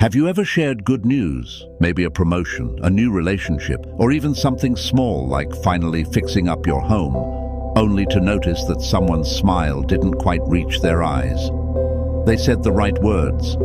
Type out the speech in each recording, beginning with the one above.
Have you ever shared good news, maybe a promotion, a new relationship, or even something small like finally fixing up your home, only to notice that someone's smile didn't quite reach their eyes? They said the right words.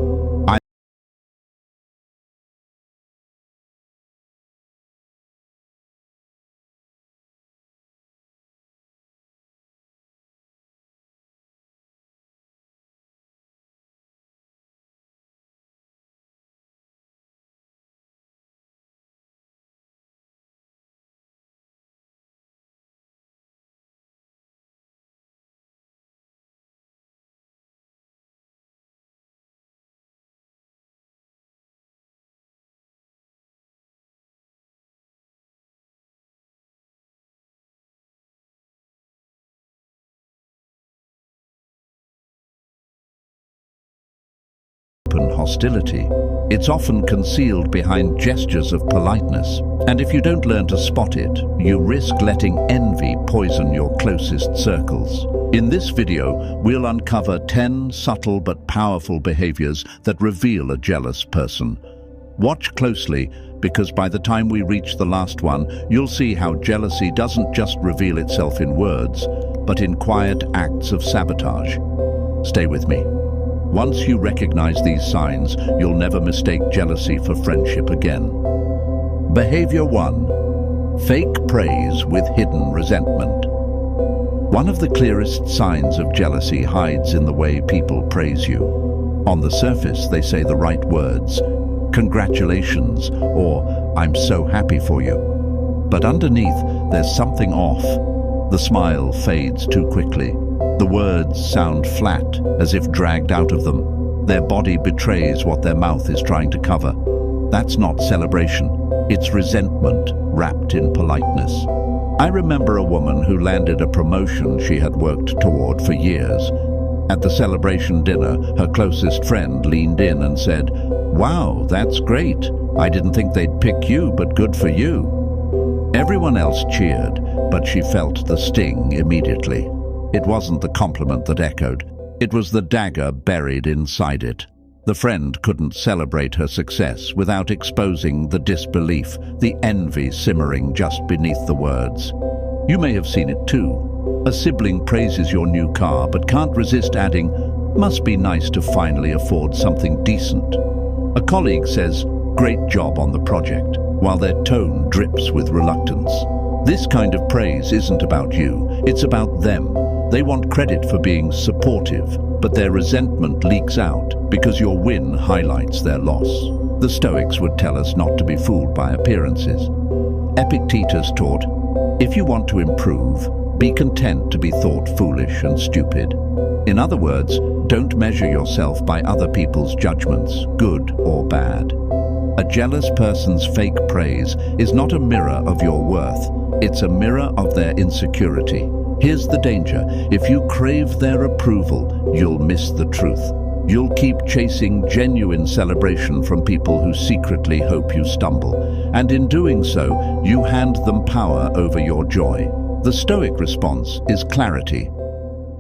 Open hostility. It's often concealed behind gestures of politeness, and if you don't learn to spot it, you risk letting envy poison your closest circles. In this video, we'll uncover 10 subtle but powerful behaviors that reveal a jealous person. Watch closely, because by the time we reach the last one, you'll see how jealousy doesn't just reveal itself in words, but in quiet acts of sabotage. Stay with me. Once you recognize these signs, you'll never mistake jealousy for friendship again. Behavior 1. Fake praise with hidden resentment. One of the clearest signs of jealousy hides in the way people praise you. On the surface, they say the right words, "Congratulations," or "I'm so happy for you." But underneath, there's something off. The smile fades too quickly. The words sound flat, as if dragged out of them. Their body betrays what their mouth is trying to cover. That's not celebration. It's resentment wrapped in politeness. I remember a woman who landed a promotion she had worked toward for years. At the celebration dinner, her closest friend leaned in and said, "Wow, that's great. I didn't think they'd pick you, but good for you." Everyone else cheered, but she felt the sting immediately. It wasn't the compliment that echoed. It was the dagger buried inside it. The friend couldn't celebrate her success without exposing the disbelief, the envy simmering just beneath the words. You may have seen it too. A sibling praises your new car but can't resist adding, "Must be nice to finally afford something decent." A colleague says, "Great job on the project," while their tone drips with reluctance. This kind of praise isn't about you, it's about them. They want credit for being supportive, but their resentment leaks out because your win highlights their loss. The Stoics would tell us not to be fooled by appearances. Epictetus taught, "If you want to improve, be content to be thought foolish and stupid." In other words, don't measure yourself by other people's judgments, good or bad. A jealous person's fake praise is not a mirror of your worth, it's a mirror of their insecurity. Here's the danger: if you crave their approval, you'll miss the truth. You'll keep chasing genuine celebration from people who secretly hope you stumble, and in doing so, you hand them power over your joy. The Stoic response is clarity.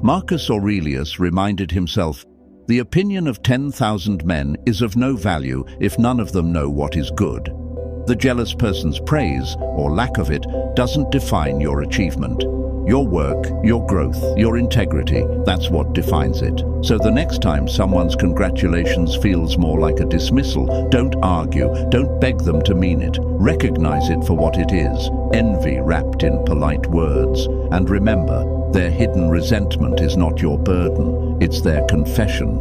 Marcus Aurelius reminded himself, "The opinion of 10,000 men is of no value if none of them know what is good." The jealous person's praise, or lack of it, doesn't define your achievement. Your work, your growth, your integrity, that's what defines it. So the next time someone's congratulations feels more like a dismissal, don't argue, don't beg them to mean it. Recognize it for what it is, envy wrapped in polite words. And remember, their hidden resentment is not your burden, it's their confession.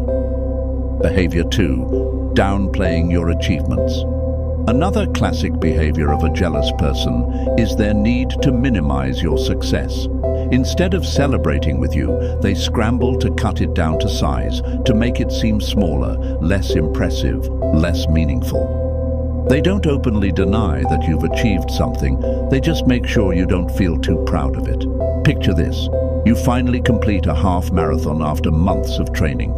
Behavior 2. Downplaying your achievements. Another classic behavior of a jealous person is their need to minimize your success. Instead of celebrating with you, they scramble to cut it down to size, to make it seem smaller, less impressive, less meaningful. They don't openly deny that you've achieved something, they just make sure you don't feel too proud of it. Picture this: you finally complete a half marathon after months of training.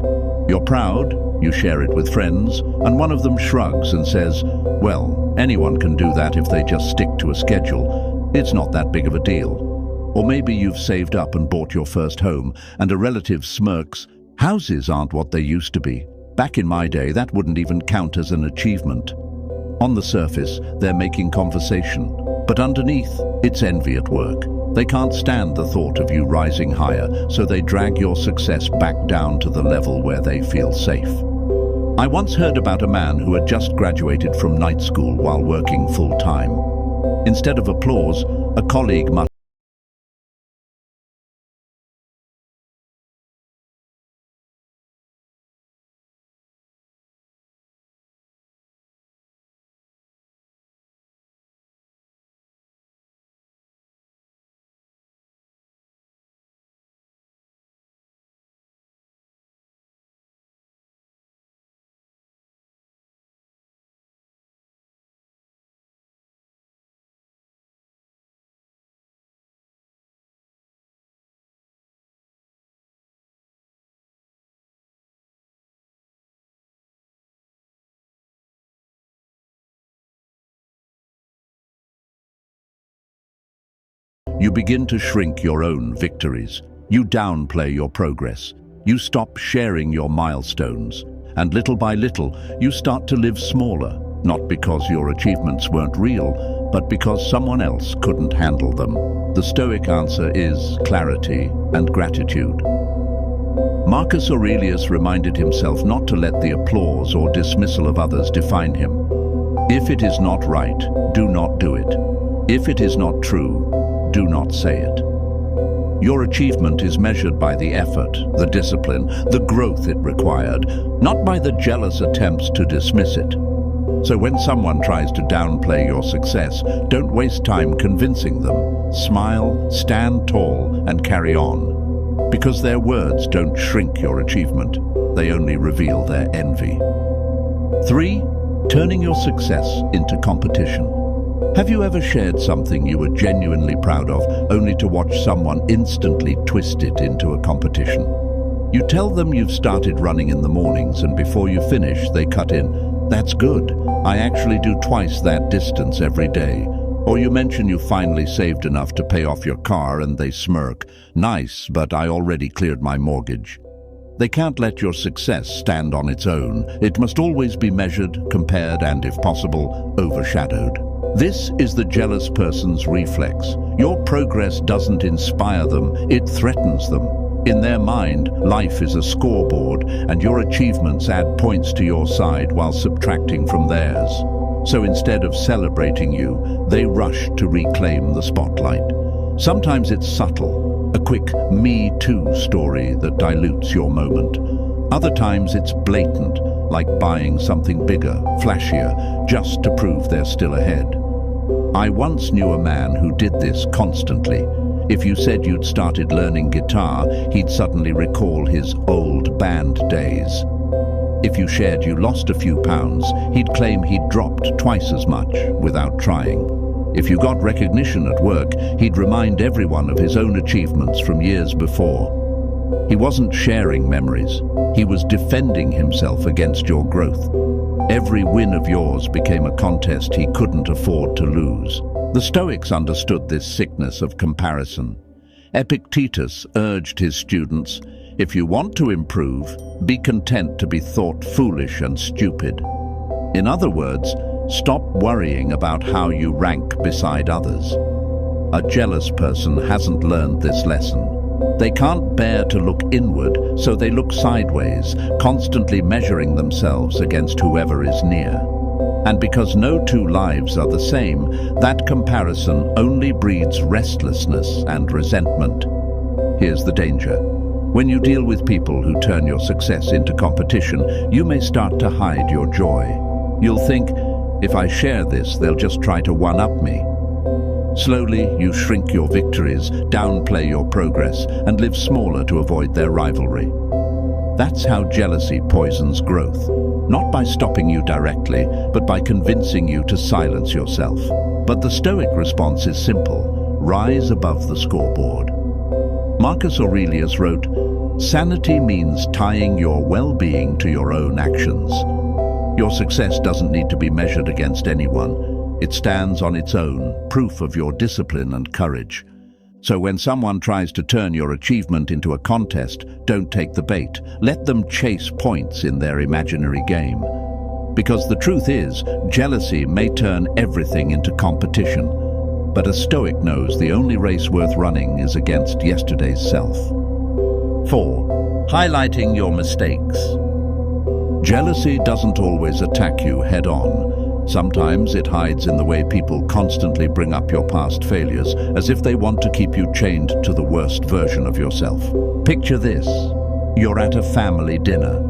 You're proud, you share it with friends, and one of them shrugs and says, "Well, anyone can do that if they just stick to a schedule. It's not that big of a deal." Or maybe you've saved up and bought your first home, and a relative smirks, "Houses aren't what they used to be." Back in my day, that wouldn't even count as an achievement. On the surface, they're making conversation, but underneath, it's envy at work. They can't stand the thought of you rising higher, so they drag your success back down to the level where they feel safe. I once heard about a man who had just graduated from night school while working full-time. Instead of applause, a colleague muttered, you begin to shrink your own victories. You downplay your progress. You stop sharing your milestones. And little by little, you start to live smaller, not because your achievements weren't real, but because someone else couldn't handle them. The Stoic answer is clarity and gratitude. Marcus Aurelius reminded himself not to let the applause or dismissal of others define him. If it is not right, do not do it. If it is not true, do not say it. Your achievement is measured by the effort, the discipline, the growth it required, not by the jealous attempts to dismiss it. So when someone tries to downplay your success, don't waste time convincing them. Smile, stand tall, and carry on. Because their words don't shrink your achievement, they only reveal their envy. 3. Turning your success into competition. Have you ever shared something you were genuinely proud of, only to watch someone instantly twist it into a competition? You tell them you've started running in the mornings, and before you finish, they cut in, "That's good. I actually do twice that distance every day." Or you mention you finally saved enough to pay off your car, and they smirk, "Nice, but I already cleared my mortgage." They can't let your success stand on its own. It must always be measured, compared, and, if possible, overshadowed. This is the jealous person's reflex. Your progress doesn't inspire them, it threatens them. In their mind, life is a scoreboard, and your achievements add points to your side while subtracting from theirs. So instead of celebrating you, they rush to reclaim the spotlight. Sometimes it's subtle, a quick "me too" story that dilutes your moment. Other times it's blatant, like buying something bigger, flashier, just to prove they're still ahead. I once knew a man who did this constantly. If you said you'd started learning guitar, he'd suddenly recall his old band days. If you shared you lost a few pounds, he'd claim he'd dropped twice as much without trying. If you got recognition at work, he'd remind everyone of his own achievements from years before. He wasn't sharing memories. He was defending himself against your growth. Every win of yours became a contest he couldn't afford to lose. The Stoics understood this sickness of comparison. Epictetus urged his students, "If you want to improve, be content to be thought foolish and stupid." In other words, stop worrying about how you rank beside others. A jealous person hasn't learned this lesson. They can't bear to look inward, so they look sideways, constantly measuring themselves against whoever is near. And because no two lives are the same, that comparison only breeds restlessness and resentment. Here's the danger. When you deal with people who turn your success into competition, you may start to hide your joy. You'll think, "If I share this, they'll just try to one-up me." Slowly, you shrink your victories, downplay your progress, and live smaller to avoid their rivalry. That's how jealousy poisons growth. Not by stopping you directly, but by convincing you to silence yourself. But the Stoic response is simple: rise above the scoreboard. Marcus Aurelius wrote, "Sanity means tying your well-being to your own actions." Your success doesn't need to be measured against anyone. It stands on its own, proof of your discipline and courage. So when someone tries to turn your achievement into a contest, don't take the bait. Let them chase points in their imaginary game. Because the truth is, jealousy may turn everything into competition. But a Stoic knows the only race worth running is against yesterday's self. 4. Highlighting your mistakes. Jealousy doesn't always attack you head-on. Sometimes it hides in the way people constantly bring up your past failures, as if they want to keep you chained to the worst version of yourself. Picture this. You're at a family dinner.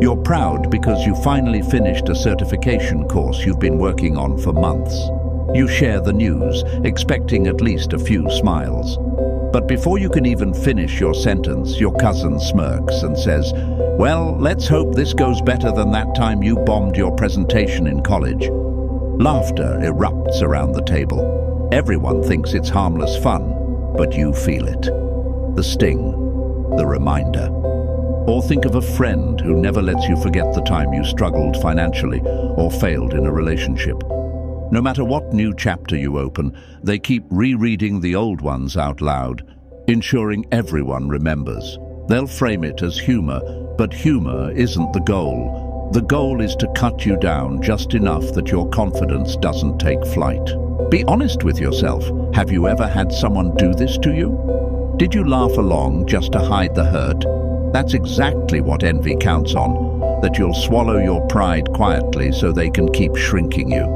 You're proud because you finally finished a certification course you've been working on for months. You share the news, expecting at least a few smiles. But before you can even finish your sentence, your cousin smirks and says, "Well, let's hope this goes better than that time you bombed your presentation in college." Laughter erupts around the table. Everyone thinks it's harmless fun, but you feel it. The sting, the reminder. Or think of a friend who never lets you forget the time you struggled financially or failed in a relationship. No matter what new chapter you open, they keep rereading the old ones out loud, ensuring everyone remembers. They'll frame it as humor, but humor isn't the goal. The goal is to cut you down just enough that your confidence doesn't take flight. Be honest with yourself. Have you ever had someone do this to you? Did you laugh along just to hide the hurt? That's exactly what envy counts on, that you'll swallow your pride quietly so they can keep shrinking you.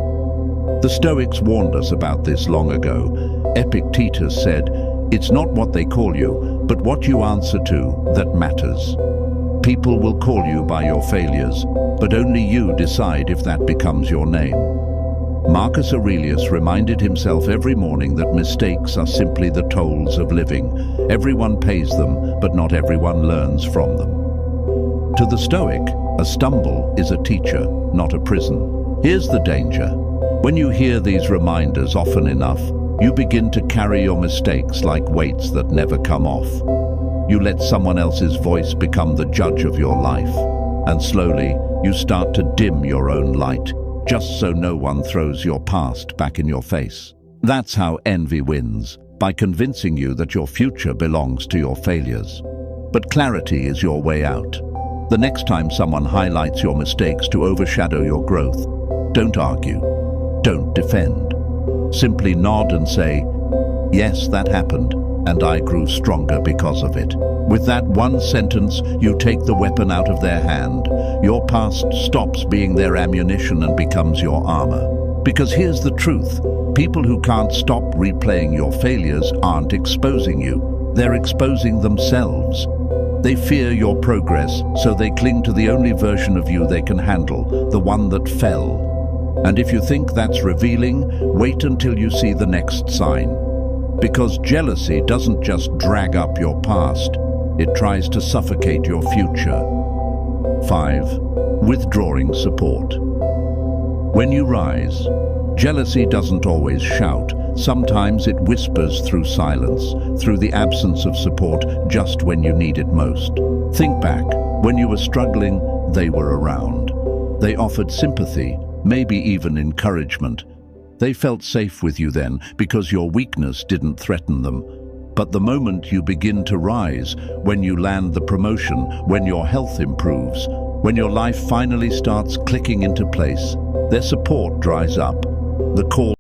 The Stoics warned us about this long ago. Epictetus said, "It's not what they call you, but what you answer to that matters." People will call you by your failures, but only you decide if that becomes your name. Marcus Aurelius reminded himself every morning that mistakes are simply the tolls of living. Everyone pays them, but not everyone learns from them. To the Stoic, a stumble is a teacher, not a prison. Here's the danger. When you hear these reminders often enough, you begin to carry your mistakes like weights that never come off. You let someone else's voice become the judge of your life, and slowly you start to dim your own light, just so no one throws your past back in your face. That's how envy wins, by convincing you that your future belongs to your failures. But clarity is your way out. The next time someone highlights your mistakes to overshadow your growth, don't argue, don't defend. Simply nod and say, "Yes, that happened, and I grew stronger because of it." With that one sentence, you take the weapon out of their hand. Your past stops being their ammunition and becomes your armor. Because here's the truth. People who can't stop replaying your failures aren't exposing you. They're exposing themselves. They fear your progress, so they cling to the only version of you they can handle, the one that fell. And if you think that's revealing, wait until you see the next sign. Because jealousy doesn't just drag up your past, it tries to suffocate your future. 5. Withdrawing support. When you rise, jealousy doesn't always shout. Sometimes it whispers through silence, through the absence of support just when you need it most. Think back. When you were struggling, they were around. They offered sympathy, maybe even encouragement. They felt safe with you then because your weakness didn't threaten them. But the moment you begin to rise, when you land the promotion, when your health improves, when your life finally starts clicking into place, their support dries up. The call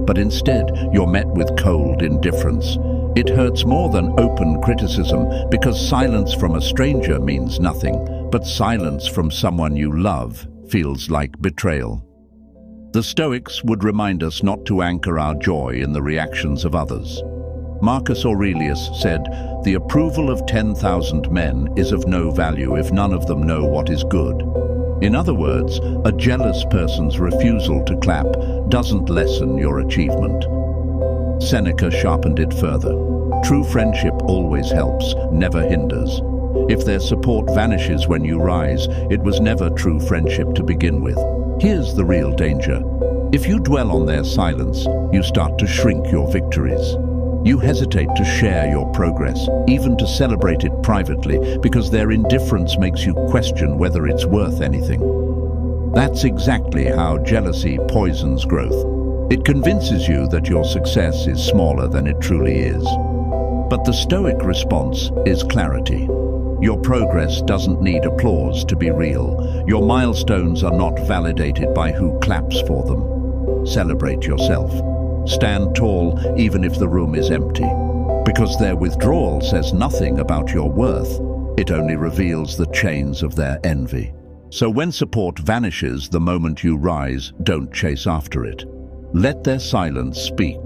but instead you're met with cold indifference. It hurts more than open criticism because silence from a stranger means nothing, but silence from someone you love feels like betrayal. The Stoics would remind us not to anchor our joy in the reactions of others. Marcus Aurelius said, "The approval of 10,000 men is of no value if none of them know what is good." In other words, a jealous person's refusal to clap doesn't lessen your achievement. Seneca sharpened it further. True friendship always helps, never hinders. If their support vanishes when you rise, it was never true friendship to begin with. Here's the real danger. If you dwell on their silence, you start to shrink your victories. You hesitate to share your progress, even to celebrate it privately, because their indifference makes you question whether it's worth anything. That's exactly how jealousy poisons growth. It convinces you that your success is smaller than it truly is. But the Stoic response is clarity. Your progress doesn't need applause to be real. Your milestones are not validated by who claps for them. Celebrate yourself. Stand tall even if the room is empty. Because their withdrawal says nothing about your worth, it only reveals the chains of their envy. So when support vanishes the moment you rise, don't chase after it. Let their silence speak,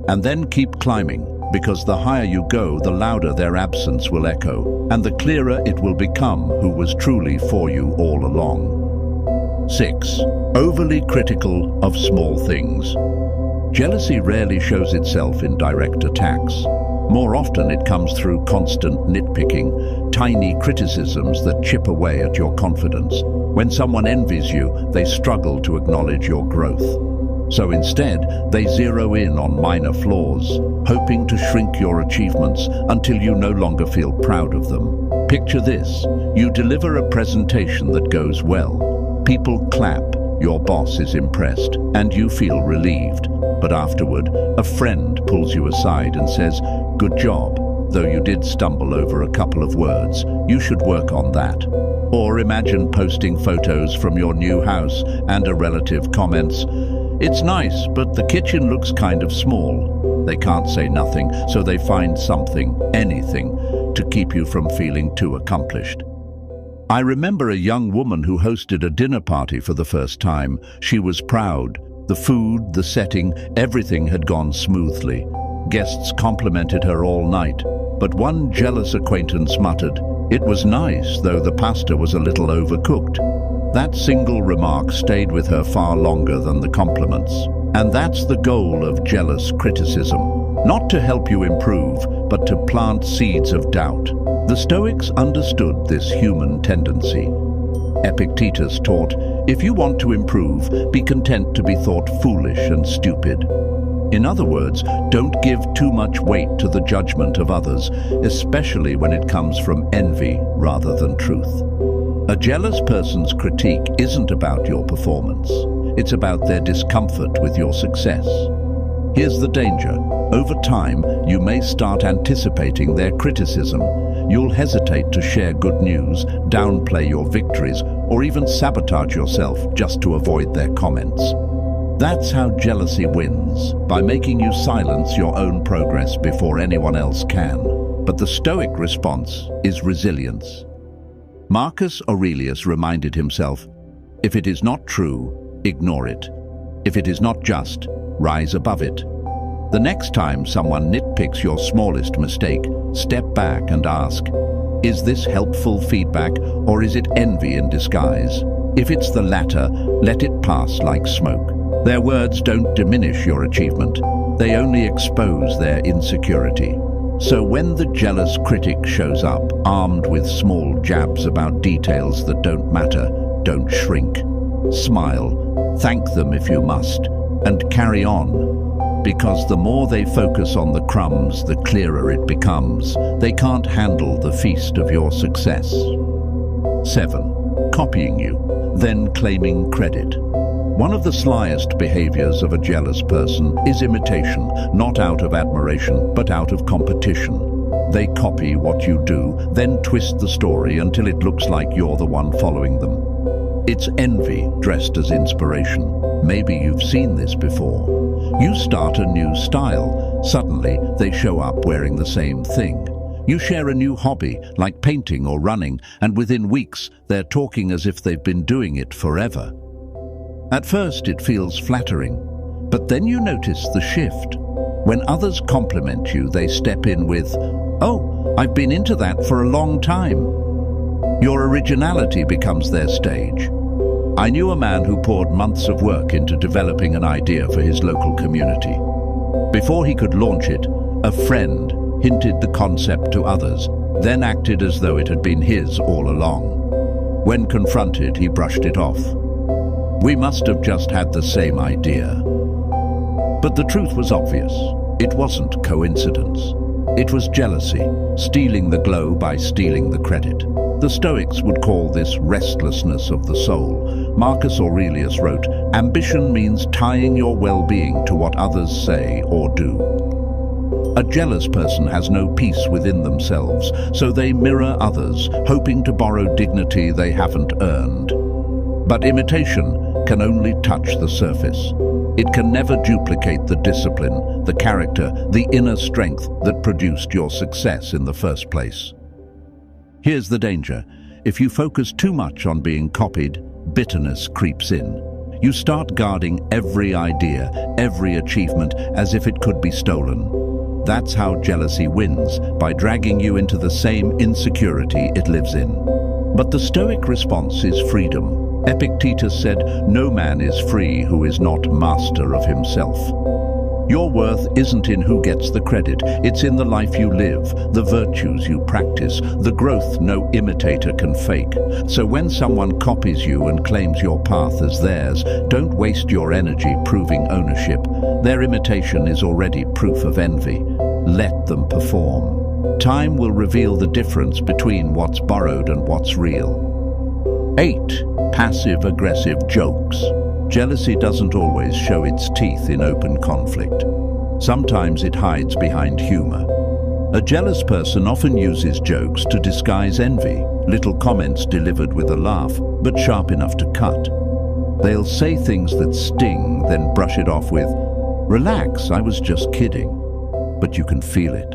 and then keep climbing, because the higher you go, the louder their absence will echo, and the clearer it will become who was truly for you all along. 6. Overly critical of small things. Jealousy rarely shows itself in direct attacks. More often it comes through constant nitpicking, tiny criticisms that chip away at your confidence. When someone envies you, they struggle to acknowledge your growth. So instead, they zero in on minor flaws, hoping to shrink your achievements until you no longer feel proud of them. Picture this: you deliver a presentation that goes well. People clap, your boss is impressed, and you feel relieved. But afterward, a friend pulls you aside and says, "Good job, though you did stumble over a couple of words. You should work on that." Or imagine posting photos from your new house and a relative comments, "It's nice, but the kitchen looks kind of small." They can't say nothing, so they find something, anything, to keep you from feeling too accomplished. I remember a young woman who hosted a dinner party for the first time. She was proud. The food, the setting, everything had gone smoothly. Guests complimented her all night. But one jealous acquaintance muttered, "It was nice, though the pasta was a little overcooked." That single remark stayed with her far longer than the compliments. And that's the goal of jealous criticism. Not to help you improve, but to plant seeds of doubt. The Stoics understood this human tendency. Epictetus taught, "If you want to improve, be content to be thought foolish and stupid." In other words, don't give too much weight to the judgment of others, especially when it comes from envy rather than truth. A jealous person's critique isn't about your performance. It's about their discomfort with your success. Here's the danger. Over time, you may start anticipating their criticism. You'll hesitate to share good news, downplay your victories, or even sabotage yourself just to avoid their comments. That's how jealousy wins, by making you silence your own progress before anyone else can. But the Stoic response is resilience. Marcus Aurelius reminded himself, "If it is not true, ignore it. If it is not just, rise above it." The next time someone nitpicks your smallest mistake, step back and ask, "Is this helpful feedback, or is it envy in disguise?" If it's the latter, let it pass like smoke. Their words don't diminish your achievement. They only expose their insecurity. So when the jealous critic shows up, armed with small jabs about details that don't matter, don't shrink. Smile, thank them if you must, and carry on. Because the more they focus on the crumbs, the clearer it becomes. They can't handle the feast of your success. 7. Copying you, then claiming credit. One of the slyest behaviors of a jealous person is imitation, not out of admiration, but out of competition. They copy what you do, then twist the story until it looks like you're the one following them. It's envy dressed as inspiration. Maybe you've seen this before. You start a new style. Suddenly, they show up wearing the same thing. You share a new hobby, like painting or running, and within weeks, they're talking as if they've been doing it forever. At first it feels flattering, but then you notice the shift. When others compliment you, they step in with, "Oh, I've been into that for a long time." Your originality becomes their stage. I knew a man who poured months of work into developing an idea for his local community. Before he could launch it, a friend hinted the concept to others, then acted as though it had been his all along. When confronted, he brushed it off. "We must have just had the same idea." But the truth was obvious. It wasn't coincidence. It was jealousy, stealing the glow by stealing the credit. The Stoics would call this restlessness of the soul. Marcus Aurelius wrote, "Ambition means tying your well-being to what others say or do." A jealous person has no peace within themselves, so they mirror others, hoping to borrow dignity they haven't earned. But imitation can only touch the surface. It can never duplicate the discipline, the character, the inner strength that produced your success in the first place. Here's the danger. If you focus too much on being copied, bitterness creeps in. You start guarding every idea, every achievement, as if it could be stolen. That's how jealousy wins, by dragging you into the same insecurity it lives in. But the Stoic response is freedom. Epictetus said, "No man is free who is not master of himself." Your worth isn't in who gets the credit, it's in the life you live, the virtues you practice, the growth no imitator can fake. So when someone copies you and claims your path as theirs, don't waste your energy proving ownership. Their imitation is already proof of envy. Let them perform. Time will reveal the difference between what's borrowed and what's real. 8. Passive-aggressive jokes. Jealousy doesn't always show its teeth in open conflict. Sometimes it hides behind humor. A jealous person often uses jokes to disguise envy, little comments delivered with a laugh, but sharp enough to cut. They'll say things that sting, then brush it off with, "Relax, I was just kidding." But you can feel it.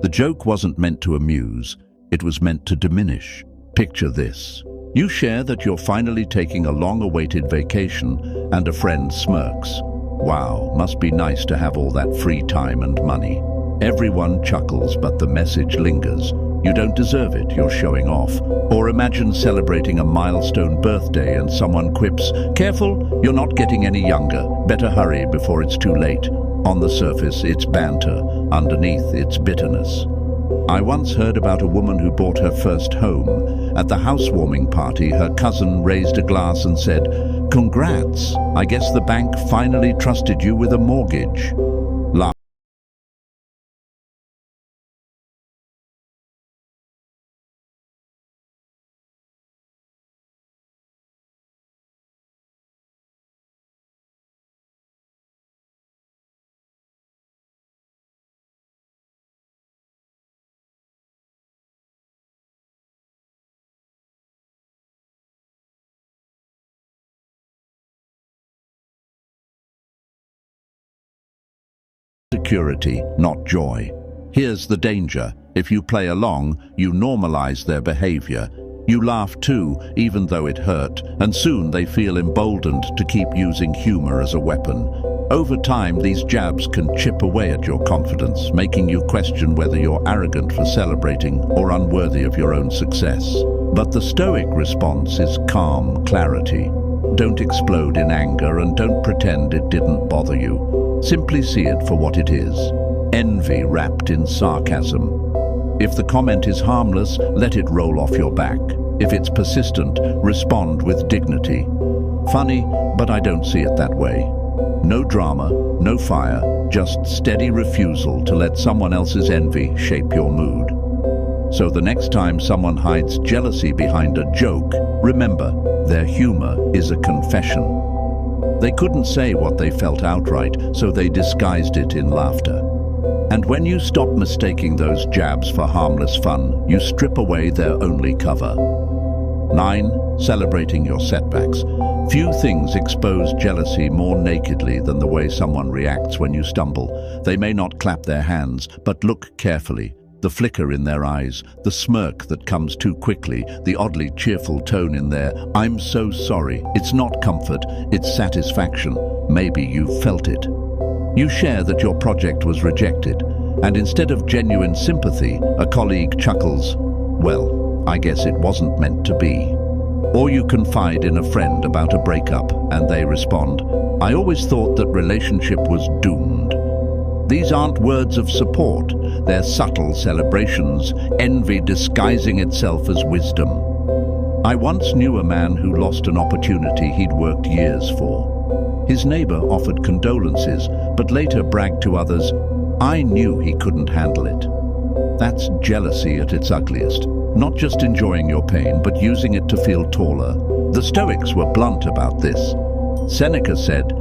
The joke wasn't meant to amuse, it was meant to diminish. Picture this. You share that you're finally taking a long-awaited vacation, and a friend smirks. "Wow, must be nice to have all that free time and money." Everyone chuckles, but the message lingers. You don't deserve it, you're showing off. Or imagine celebrating a milestone birthday and someone quips, "Careful, you're not getting any younger. Better hurry before it's too late." On the surface, it's banter. Underneath, it's bitterness. I once heard about a woman who bought her first home. At the housewarming party, her cousin raised a glass and said, "Congrats, I guess the bank finally trusted you with a mortgage." Security, not joy. Here's the danger. If you play along, you normalize their behavior. You laugh too, even though it hurt, and soon they feel emboldened to keep using humor as a weapon. Over time, these jabs can chip away at your confidence, making you question whether you're arrogant for celebrating or unworthy of your own success. But the Stoic response is calm clarity. Don't explode in anger and don't pretend it didn't bother you. Simply see it for what it is. Envy wrapped in sarcasm. If the comment is harmless, let it roll off your back. If it's persistent, respond with dignity. Funny, but I don't see it that way. No drama, no fire, just steady refusal to let someone else's envy shape your mood. So the next time someone hides jealousy behind a joke, remember, their humor is a confession. They couldn't say what they felt outright, so they disguised it in laughter. And when you stop mistaking those jabs for harmless fun, you strip away their only cover. 9. Celebrating your setbacks. Few things expose jealousy more nakedly than the way someone reacts when you stumble. They may not clap their hands, but look carefully. The flicker in their eyes, the smirk that comes too quickly, the oddly cheerful tone in their "I'm so sorry." It's not comfort, it's satisfaction. Maybe you felt it. You share that your project was rejected, and instead of genuine sympathy, a colleague chuckles, "Well, I guess it wasn't meant to be." Or you confide in a friend about a breakup, and they respond, "I always thought that relationship was doomed." These aren't words of support, they're subtle celebrations, envy disguising itself as wisdom. I once knew a man who lost an opportunity he'd worked years for. His neighbor offered condolences, but later bragged to others, "I knew he couldn't handle it." That's jealousy at its ugliest. Not just enjoying your pain, but using it to feel taller. The Stoics were blunt about this. Seneca said,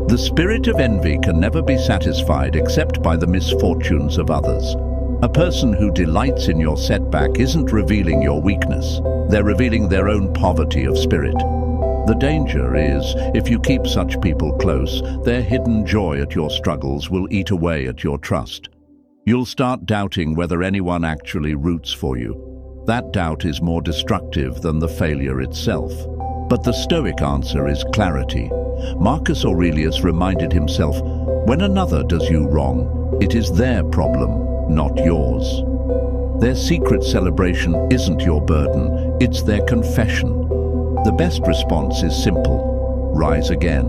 "The spirit of envy can never be satisfied except by the misfortunes of others." A person who delights in your setback isn't revealing your weakness. They're revealing their own poverty of spirit. The danger is, if you keep such people close, their hidden joy at your struggles will eat away at your trust. You'll start doubting whether anyone actually roots for you. That doubt is more destructive than the failure itself. But the Stoic answer is clarity. Marcus Aurelius reminded himself, when another does you wrong, it is their problem, not yours. Their secret celebration isn't your burden, it's their confession. The best response is simple: rise again.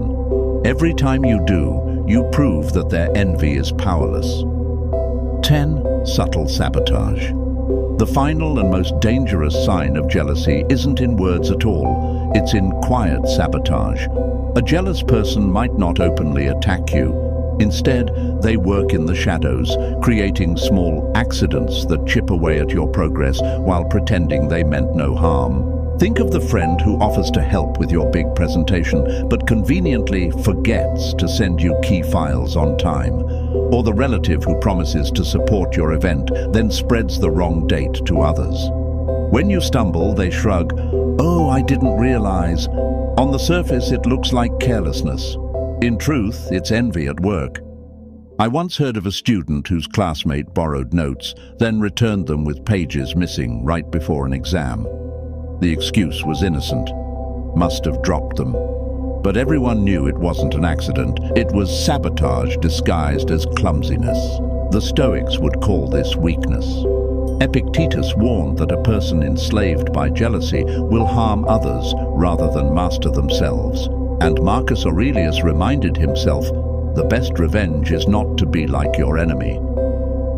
Every time you do, you prove that their envy is powerless. 10. Subtle sabotage. The final and most dangerous sign of jealousy isn't in words at all, it's in quiet sabotage. A jealous person might not openly attack you. Instead, they work in the shadows, creating small accidents that chip away at your progress while pretending they meant no harm. Think of the friend who offers to help with your big presentation, but conveniently forgets to send you key files on time. Or the relative who promises to support your event, then spreads the wrong date to others. When you stumble, they shrug, "Oh, I didn't realize." On the surface, it looks like carelessness. In truth, it's envy at work. I once heard of a student whose classmate borrowed notes, then returned them with pages missing right before an exam. The excuse was innocent. Must have dropped them. But everyone knew it wasn't an accident. It was sabotage disguised as clumsiness. The Stoics would call this weakness. Epictetus warned that a person enslaved by jealousy will harm others rather than master themselves. And Marcus Aurelius reminded himself, the best revenge is not to be like your enemy.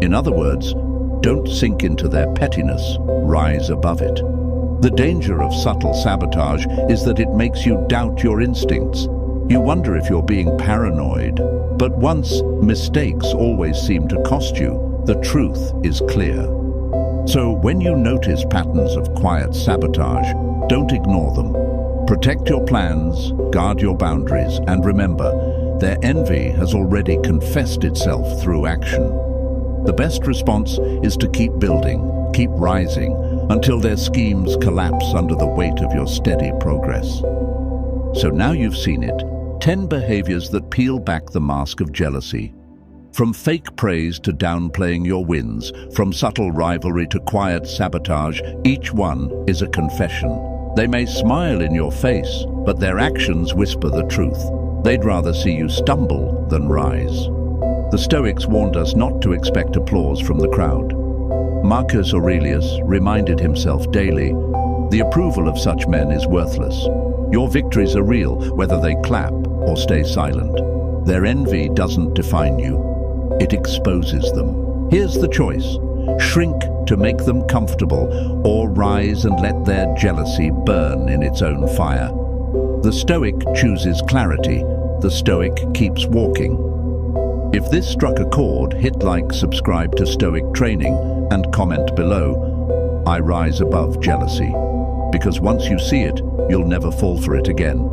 In other words, don't sink into their pettiness, rise above it. The danger of subtle sabotage is that it makes you doubt your instincts. You wonder if you're being paranoid. But once mistakes always seem to cost you, the truth is clear. So when you notice patterns of quiet sabotage, don't ignore them. Protect your plans, guard your boundaries, and remember, their envy has already confessed itself through action. The best response is to keep building, keep rising, until their schemes collapse under the weight of your steady progress. So now you've seen it, 10 behaviors that peel back the mask of jealousy. From fake praise to downplaying your wins, from subtle rivalry to quiet sabotage, each one is a confession. They may smile in your face, but their actions whisper the truth. They'd rather see you stumble than rise. The Stoics warned us not to expect applause from the crowd. Marcus Aurelius reminded himself daily, the approval of such men is worthless. Your victories are real, whether they clap or stay silent. Their envy doesn't define you. It exposes them. Here's the choice. Shrink to make them comfortable, or rise and let their jealousy burn in its own fire. The Stoic chooses clarity. The Stoic keeps walking. If this struck a chord, hit like, subscribe to Stoic Training, and comment below, I rise above jealousy. Because once you see it, you'll never fall for it again.